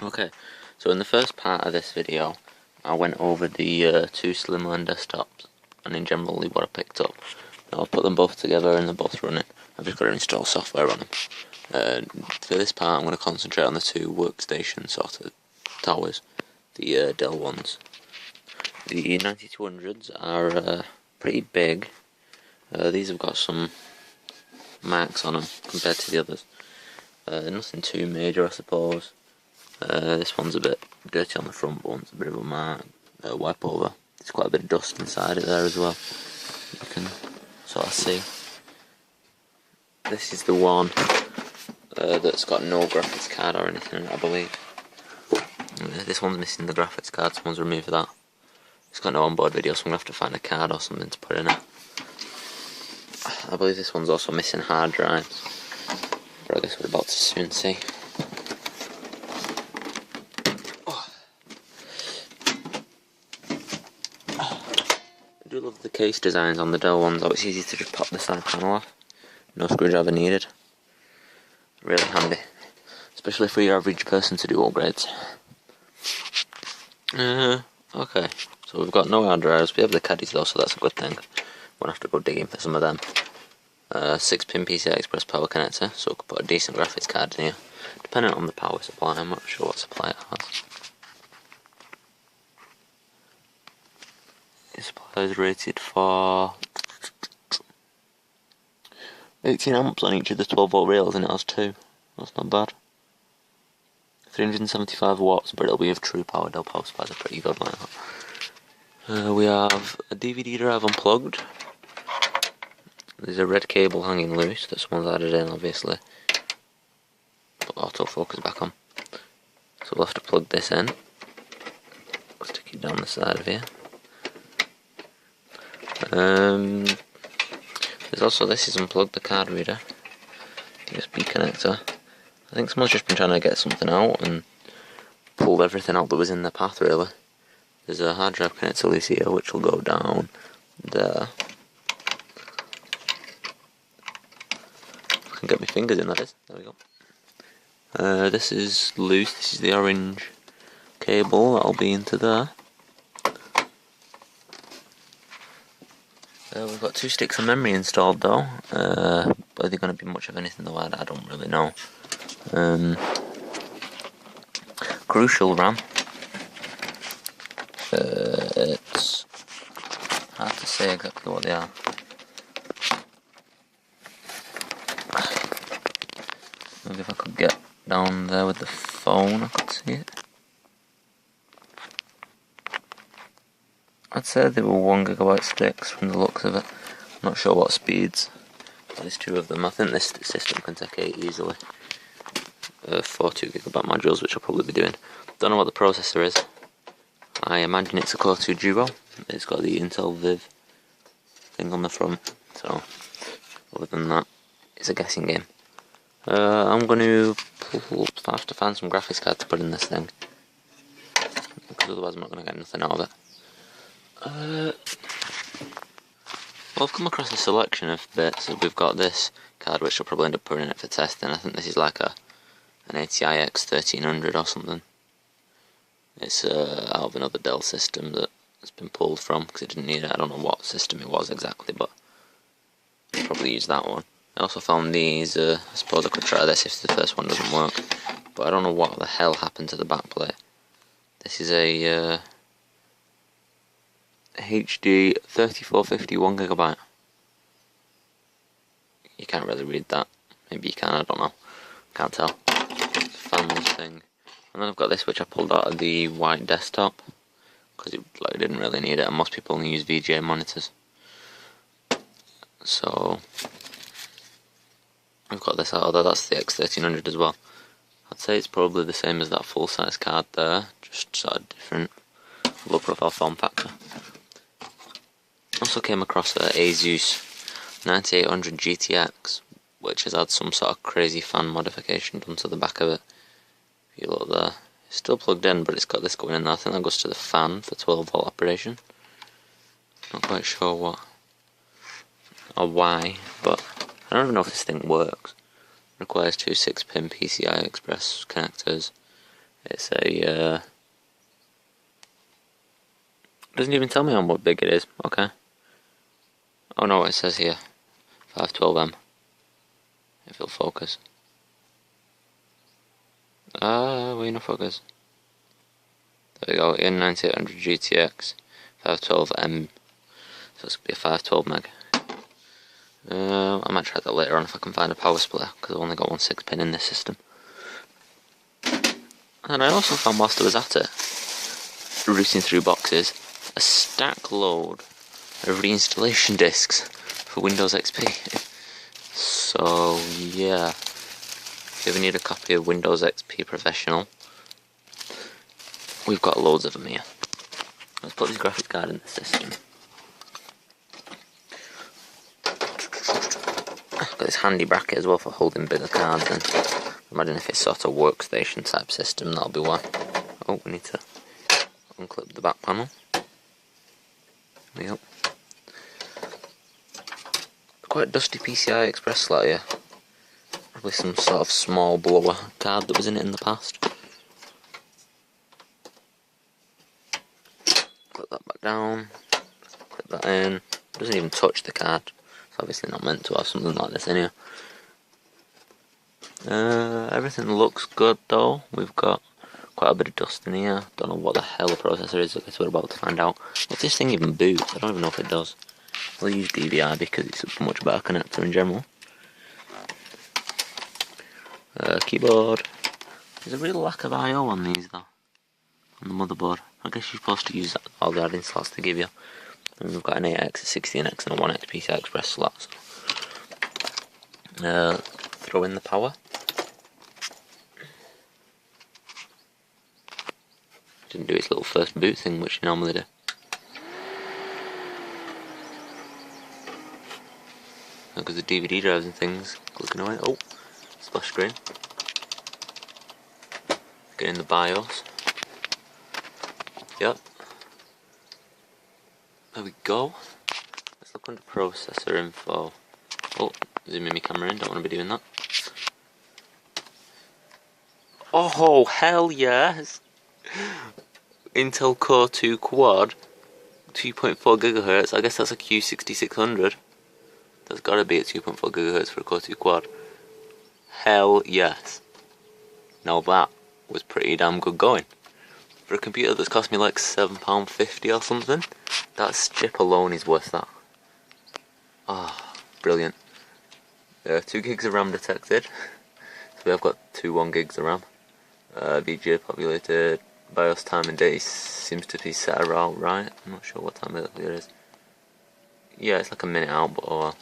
Okay, so in the first part of this video, I went over the two slimline desktops and in general what I picked up. Now I'll put them both together and they're both running. I've just got to install software on them. For this part, I'm going to concentrate on the two workstation sort of towers, the Dell ones. The 9200s are pretty big. These have got some marks on them compared to the others. Nothing too major, I suppose. This one's a bit dirty on the front, but one's a bit of a mark, wipe over. There's quite a bit of dust inside it there as well. You can sort of see. This is the one that's got no graphics card or anything, I believe. This one's missing the graphics card, someone's removed that. It's got no onboard video, so I'm going to have to find a card or something to put in it. I believe this one's also missing hard drives, but I guess we're about to soon see. I do love the case designs on the Dell ones, though. It's easy to just pop the side panel off. No screwdriver needed. Really handy, especially for your average person to do upgrades. Okay, so we've got no hard drives. We have the caddies though, so that's a good thing. Won't have to go digging for some of them. 6-pin PCI Express power connector, so we could put a decent graphics card in here. Depending on the power supply, I'm not sure what supply it has. The supply is rated for 18 amps on each of the 12-volt rails, and it has two. That's not bad. 375 watts, but it'll be of true power. Dell power supplies are pretty good like that. We have a DVD drive unplugged. There's a red cable hanging loose that someone's added in, obviously. Put autofocus back on. So we'll have to plug this in. Stick it down the side of here. There's also, this is unplugged, the card reader. USB connector. I think someone's just been trying to get something out and pulled everything out that was in the path, really. There's a hard drive connector loose here, which will go down there. I can get my fingers in, that is. There we go. This is loose. This is the orange cable. That'll be into there. We've got 2 sticks of memory installed though. Are they going to be much of anything though? I don't really know. Crucial RAM. It's hard to say exactly what they are. Maybe if I could get down there with the phone I could see it. I'd say they were 1GB sticks from the looks of it. I'm not sure what speeds. There's 2 of them. I think this system can take 8 easily. 4 2GB modules, which I'll probably be doing. Don't know what the processor is. I imagine it's a Core 2 Duo. It's got the Intel Viv thing on the front. So, other than that, it's a guessing game. I'm going to have to find some graphics card to put in this thing, because otherwise I'm not going to get nothing out of it. Well, I've come across a selection of bits. We've got this card, which I'll probably end up putting in it for testing. I think this is like an ATIX 1300 or something. It's out of another Dell system that has been pulled from, because it didn't need it. I don't know what system it was exactly, but I'll probably use that one. I also found these. I suppose I could try this if the first one doesn't work, but I don't know what the hell happened to the backplate. This is a HD 3450 1GB. You can't really read that. Maybe you can, I don't know. Can't tell. Found this thing. And then I've got this, which I pulled out of the white desktop, because it didn't really need it, and most people only use VGA monitors. So I've got this out, although that's the X1300 as well. I'd say it's probably the same as that full-size card there, just sort of different low profile form factor. Also came across a Asus 9800 GTX, which has had some sort of crazy fan modification done to the back of it. If you look there, it's still plugged in, but it's got this going in there. I think that goes to the fan for 12-volt operation. Not quite sure what or why, but I don't even know if this thing works. It requires 2 6-pin PCI Express connectors. It's a doesn't even tell me how big it is. Okay. Oh no, it says here 512M. If it'll focus. Wait, no focus. There we go. N9800 GTX 512M. So it's gonna be a 512 meg. I might try that later on if I can find a power splitter, because I've only got one 6-pin in this system. And I also found, whilst I was at it, rooting through boxes, a stack load of reinstallation discs for Windows XP. So yeah, if you ever need a copy of Windows XP Professional, we've got loads of them here. Let's put this graphics card in the system. Got this handy bracket as well for holding bigger cards in. Imagine if it's sort of workstation type system, that'll be why. Oh, we need to unclip the back panel. There we go. Quite a dusty PCI Express slot here. Probably some sort of small blower card that was in it in the past. Clip that back down, clip that in. It doesn't even touch the card. It's obviously not meant to have something like this in here. Everything looks good though. We've got quite a bit of dust in here. Don't know what the hell the processor is. I guess we're about to find out. If this thing even boots, I don't even know if it does. We'll use DVI because it's a much better connector in general. Keyboard. There's a real lack of I/O on these though. On the motherboard. I guess you're supposed to use that, all the add-in slots to give you. And we've got an 8X, a 16X and a 1X PCI Express slot. So. Throw in the power. Didn't do its little first boot thing, which you normally do. Because the DVD drives and things clicking away. Oh, splash screen. Get in the BIOS. Yep. There we go. Let's look under processor info. Oh, zoom in my camera in, don't want to be doing that. Oh, hell yes! Intel Core 2 Quad, 2.4 GHz. I guess that's a Q6600. That's gotta be at 2.4 GHz for a Core 2 Quad. Hell yes. Now that was pretty damn good going. For a computer that's cost me like £7.50 or something, that chip alone is worth that. Ah, brilliant. 2 gigs of RAM detected. So we have got two 1 gigs of RAM. VGA populated. BIOS time and date seems to be set around right. I'm not sure what time it is. Yeah, it's like a minute out, but oh well.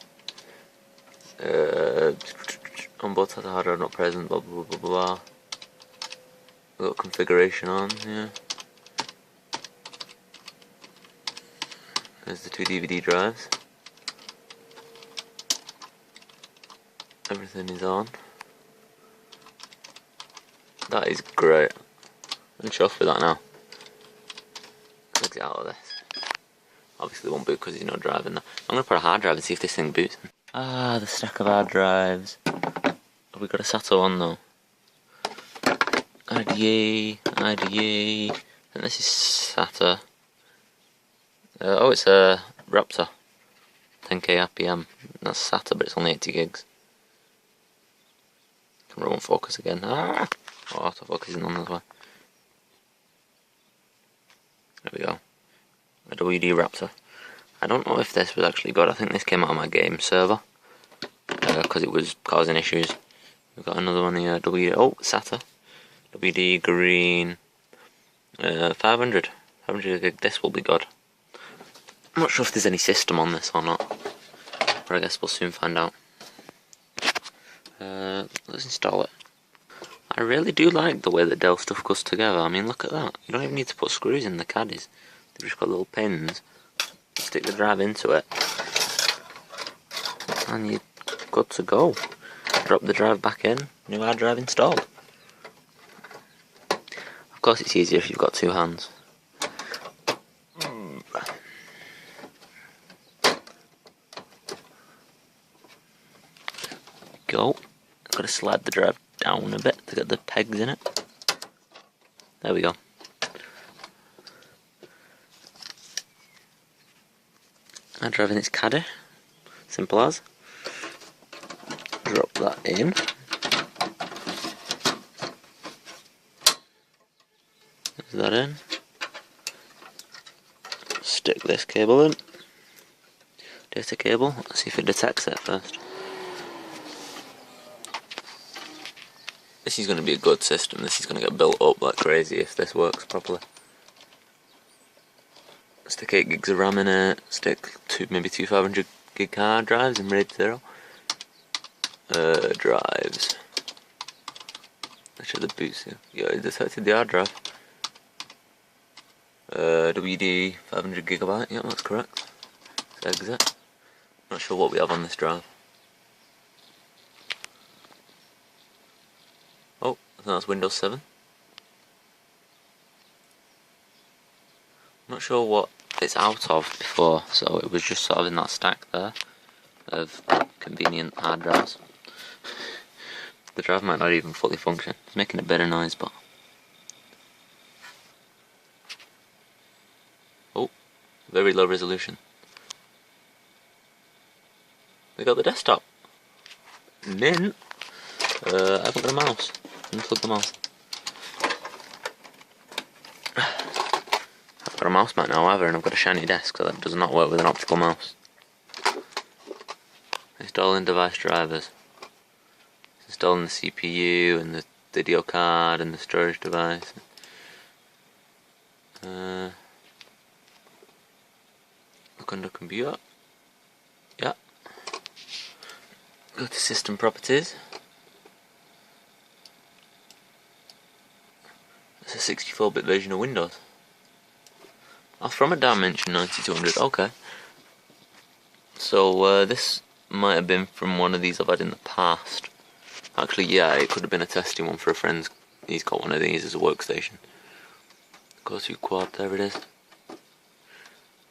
On both sides of hardware not present, blah blah blah blah blah. We've got configuration on, yeah. There's the 2 DVD drives. Everything is on. That is great. I'm chuffed with that now. Let's get out of this. Obviously it won't boot because he's not driving. I'm going to put a hard drive and see if this thing boots. Ah, the stack of hard drives. Have we got a SATA on though? IDE. And this is SATA. Oh, it's a Raptor. 10K RPM. That's SATA, but it's only 80 gigs. Camera won't focus again. Ah! Oh, autofocus isn't on as well. There we go. A WD Raptor. I don't know if this was actually good. I think this came out of my game server because it was causing issues. We've got another one here. Oh, SATA. WD green. 500 gig. This will be good. I'm not sure if there's any system on this or not, but I guess we'll soon find out. Let's install it. I really do like the way that Dell stuff goes together. I mean, look at that. You don't even need to put screws in the caddies. They've just got little pins. Stick the drive into it, and you're good to go. Drop the drive back in. New hard drive installed. Of course, it's easier if you've got two hands. Go. Got to slide the drive down a bit to get the pegs in it. There we go. Hard drive in its caddy. Simple as. Drop that in. There's that in. Stick this cable in. Data cable. Let's see if it detects it first. This is going to be a good system. This is going to get built up like crazy if this works properly. Stick 8 gigs of RAM in it. Stick maybe two 500 gig hard drives in RAID 0. Drives. Actually, the boots here. Yeah, it detected the hard drive. WD 500 gigabyte. Yeah, that's correct. Exit. Not sure what we have on this drive. Oh, I think that's Windows 7. I'm not sure what it's out of before, so it was just sort of in that stack there of convenient hard drives. The drive might not even fully function. It's making a bit of noise, but... Oh, very low resolution. We got the desktop. Mint. I haven't got a mouse. Unplug the mouse. I've got a mouse mat now, however, and I've got a shiny desk, so that does not work with an optical mouse. Installing device drivers. Installing the CPU and the video card and the storage device. Look under computer. Yeah. Go to system properties. It's a 64-bit version of Windows. Oh, from a Dimension 9200. Okay. So this might have been from one of these I've had in the past. Actually, yeah, it could have been a testing one for a friend. He's got one of these as a workstation. Go to quad, there it is.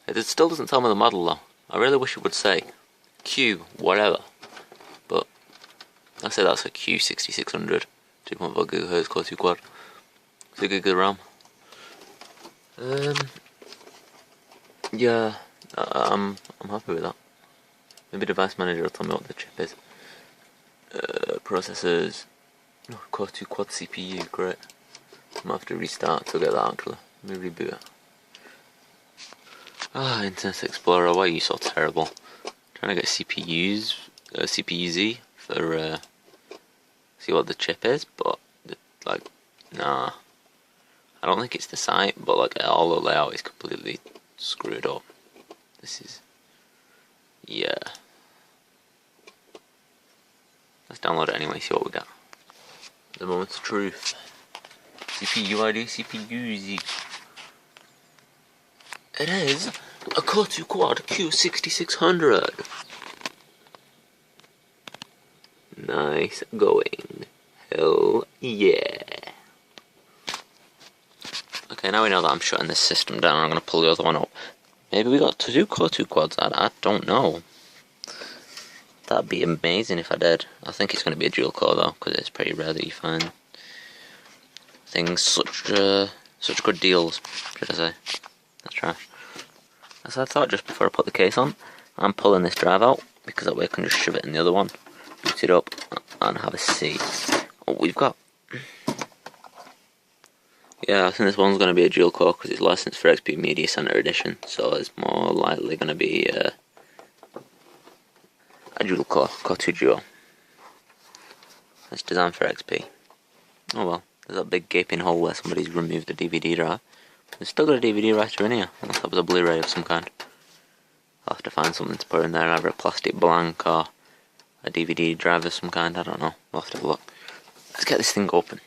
It still doesn't tell me the model though. I really wish it would say Q, whatever. But I say that's a Q6600, 2.4 GHz Core 2 quad, 2 GB of RAM. Yeah, I'm happy with that. Maybe Device Manager will tell me what the chip is. Processors, oh, Core 2 quad CPU, great. I might have to restart to get that actually. Let me reboot it. Ah, Internet Explorer, why are you so terrible? Trying to get CPU-Z for see what the chip is, but like, nah. I don't think it's the site, but like all the layout is completely screwed up. This is, yeah. Let's download it anyway, see what we got. The moment's truth. CPU ID, CPU-Z. It is a Core 2 Quad Q6600. Nice going. Hell yeah. Okay, now we know that I'm shutting this system down, I'm going to pull the other one up. Maybe we got to do Core 2 Quads, I don't know. That'd be amazing if I did. I think it's going to be a dual core though, because it's pretty rare that you find things such good deals, should I say. That's trash. As I thought just before I put the case on, I'm pulling this drive out, because that way I can just shove it in the other one, boot it up, and have a see what we've got. Yeah, I think this one's going to be a dual core, because it's licensed for XP Media Center Edition, so it's more likely going to be a dual core, Core 2 Duo. It's designed for XP. Oh well, there's that big gaping hole where somebody's removed a DVD drive. There's still got a DVD writer in here, unless that was a Blu-ray of some kind. I'll have to find something to put in there, either a plastic blank or a DVD drive of some kind, I don't know. We'll have to have a look. Let's get this thing open.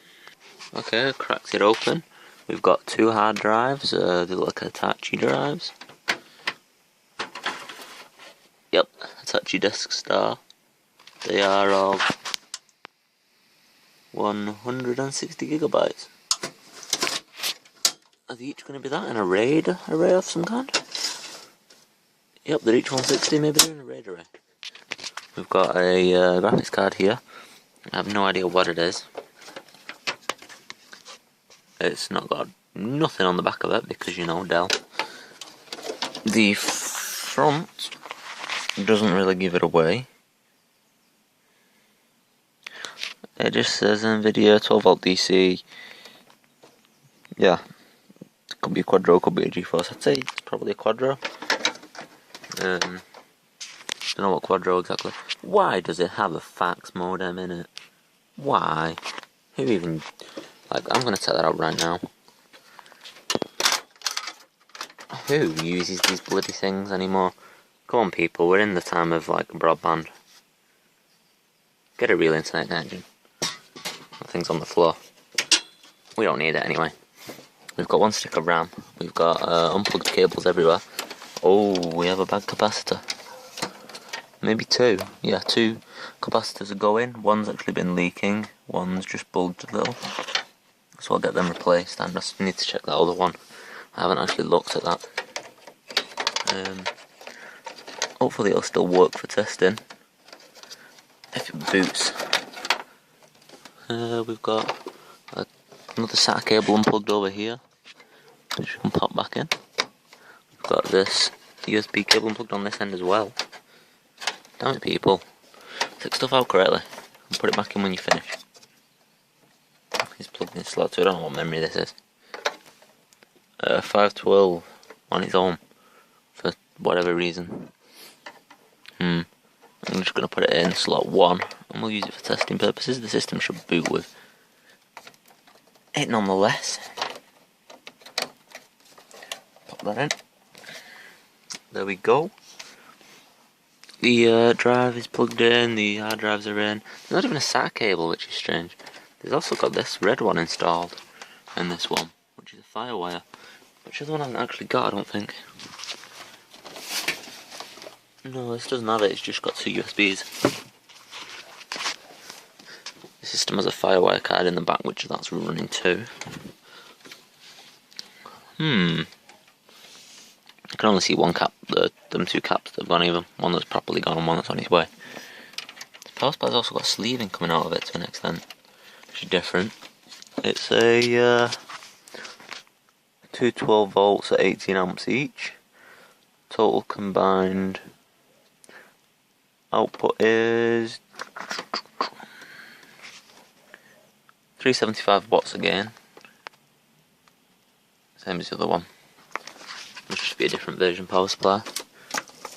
Okay, cracked it open. We've got two hard drives, they look like Hitachi drives. Yep, Hitachi Disk Star. They are of 160 gigabytes. Are they each going to be that in a RAID array of some kind? Yep, they're each 160, maybe they're in a RAID array. We've got a graphics card here. I have no idea what it is. It's not got nothing on the back of it because, you know, Dell. The front doesn't really give it away. It just says NVIDIA 12V DC. Yeah, it could be a Quadro, could be a GeForce. I'd say it's probably a Quadro. Don't know what Quadro exactly. Why does it have a fax modem in it? Why? Who even... Like, I'm gonna set that up right now. Who uses these bloody things anymore? Come on, people, we're in the time of, like, broadband. Get a real internet connection. That thing's on the floor. We don't need it anyway. We've got one stick of RAM. We've got unplugged cables everywhere. Oh, we have a bad capacitor. Maybe two. Yeah, two capacitors are going. One's actually been leaking. One's just bulged a little. So I'll get them replaced. I just need to check that other one. I haven't actually looked at that. Hopefully it'll still work for testing. If it boots. We've got another SATA cable unplugged over here, which we can pop back in. We've got this USB cable unplugged on this end as well. Damn it, people. Take stuff out correctly and put it back in when you finish. He's plugged in slot, so I don't know what memory this is. 512 on its own for whatever reason. I'm just going to put it in slot 1 and we'll use it for testing purposes. The system should boot with it nonetheless. Pop that in. There we go. The drive is plugged in, the hard drives are in. There's not even a SATA cable, which is strange. There's also got this red one installed, and this one, which is a Firewire. Which is the one I haven't actually got, I don't think. No, this doesn't have it, it's just got two USBs. The system has a Firewire card in the back, which that's running too. I can only see one cap, them two caps that have gone even. One that's properly gone and one that's on its way. The power supply's also got sleeving coming out of it to an extent, which is different. It's a 212 volts at 18 amps each. Total combined output is 375 watts again. Same as the other one. Must just be a different version power supply.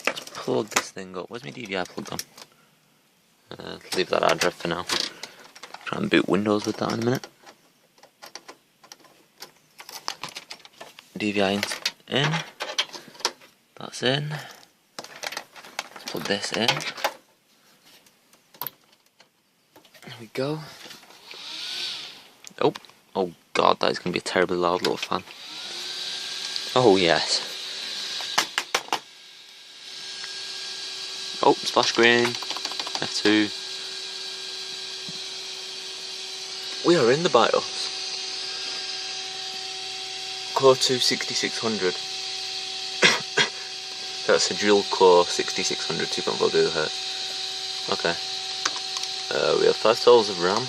Let's plug this thing up. Where's my DVI plugged on? Leave that hard drive for now. Try and boot Windows with that in a minute. DVI in. That's in. Let's plug this in. There we go. Oh god, that is going to be a terribly loud little fan. Oh yes. Oh, splash screen. F2. We are in the BIOS. Core 2 6600. That's a dual core 6600 2.4 GHz. Okay. We have 5 souls of RAM.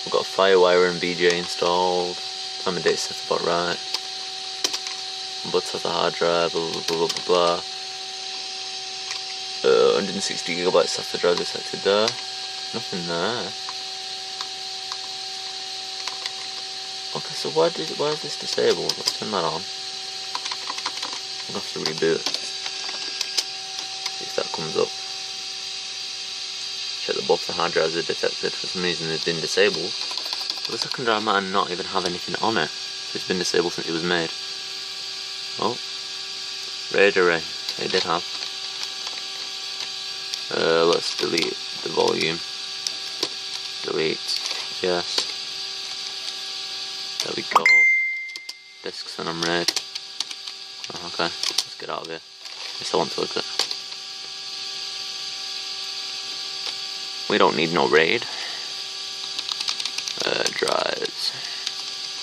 We've got Firewire and VGA installed. Time and date set about right. Butts has a hard drive, blah blah blah blah blah. 160 gigabytes SATA drive detected there. Nothing there. Okay, so why is this disabled? Let's turn that on. I'll have to reboot. See if that comes up. Check that both the hard drives are detected. For some reason they've been disabled. But the second drive might not even have anything on it. So it's been disabled since it was made. Oh, RAID array. It did have. Let's delete the volume. Delete. Yes. There we go. Disks and on RAID. Oh, okay, let's get out of here. I still want to look at it. We don't need no RAID. Drives.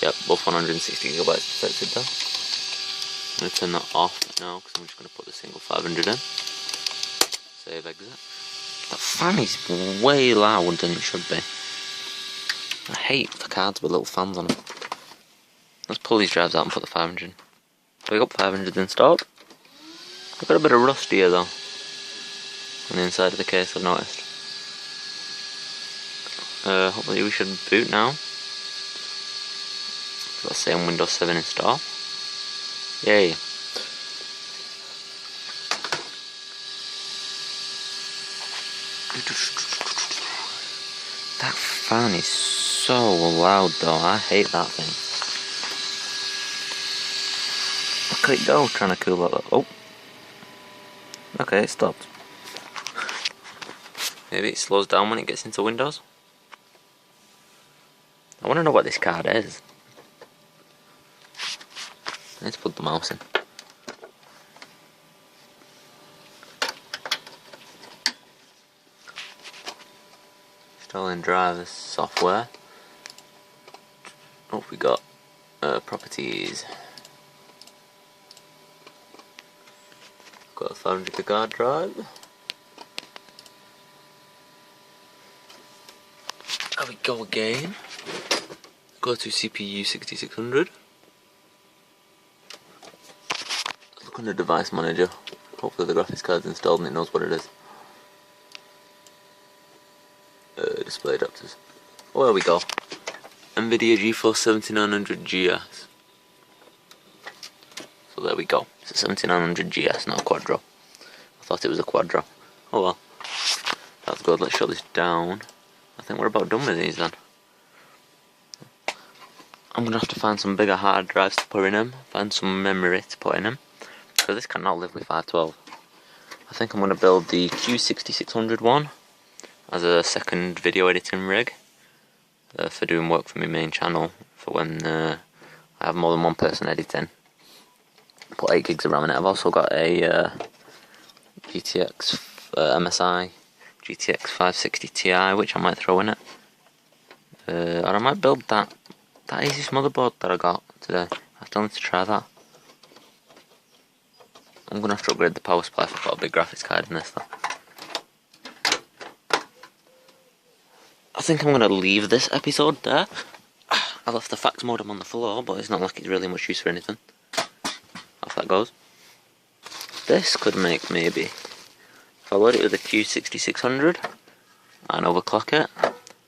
Yep, both 160 gigabytes protected there. I'm going to turn that off now because I'm just going to put the single 500 in. Save exit. That fan is way louder than it should be. I hate the cards with little fans on them. Let's pull these drives out and put the 500. We got 500 installed. I've got a bit of rust here though on the inside of the case, I've noticed. Hopefully we should boot now. Got the same Windows 7 install. Yay. That fan is so loud though, I hate that thing. Look at it go, trying to cool that. Oh. Okay, it stopped. Maybe it slows down when it gets into Windows. I want to know what this card is. Let's put the mouse in. Installing drivers software. What have we got? Properties. Got a 500 gig drive. There we go again. Go to CPU 6600. Look under device manager. Hopefully the graphics card's installed and it knows what it is. Display adapters. Oh, there we go. NVIDIA GeForce 7900 GS. So there we go. It's a 7900 GS, not a Quadro. I thought it was a Quadro. Oh well. That's good. Let's shut this down. I think we're about done with these then. I'm going to have to find some bigger hard drives to put in them. Find some memory to put in them. Because this cannot live with 512. I think I'm going to build the Q6600 one as a second video editing rig for doing work for my main channel for when I have more than one person editing. Put 8 gigs of RAM in it. I've also got a GTX MSI GTX 560 Ti which I might throw in it. Or I might build that Asus motherboard that I got today. I still need to try that. I'm going to have to upgrade the power supply if I've got a big graphics card in this though. I think I'm going to leave this episode there. I left the fax modem on the floor, but it's not like it's really much use for anything. Off that goes. This could make maybe, if I load it with a Q6600 and overclock it,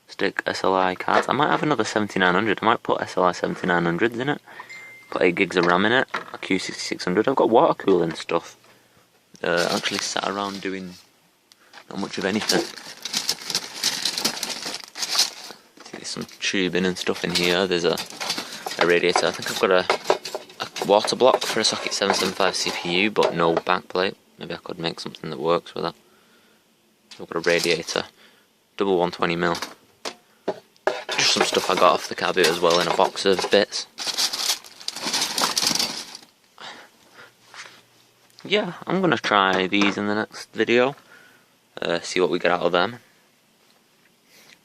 stick SLI cards. I might have another 7900. I might put SLI 7900s in it. Put 8 gigs of RAM in it. A Q6600. I've got water cooling stuff. Actually sat around doing not much of anything. There's some tubing and stuff in here. There's a radiator. I think I've got a water block for a socket 775 CPU, but no backplate. Maybe I could make something that works with that. I've got a radiator, double 120mm. Just some stuff I got off the Carboot as well in a box of bits. Yeah, I'm gonna try these in the next video. See what we get out of them.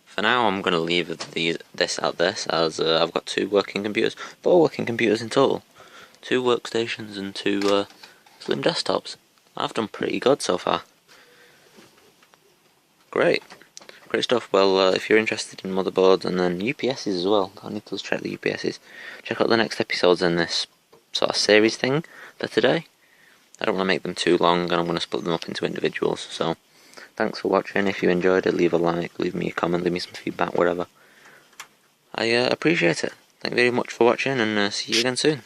For now, I'm gonna leave this as I've got 2 working computers, 4 working computers in total, 2 workstations and 2 slim desktops. I've done pretty good so far. Great stuff. Well, if you're interested in motherboards and then UPSs as well, I need to check the UPSs. Check out the next episodes in this sort of series thing for today. I don't want to make them too long, and I'm going to split them up into individuals. So, thanks for watching. If you enjoyed it, leave a like, leave me a comment, leave me some feedback, whatever. I appreciate it. Thank you very much for watching, and see you again soon.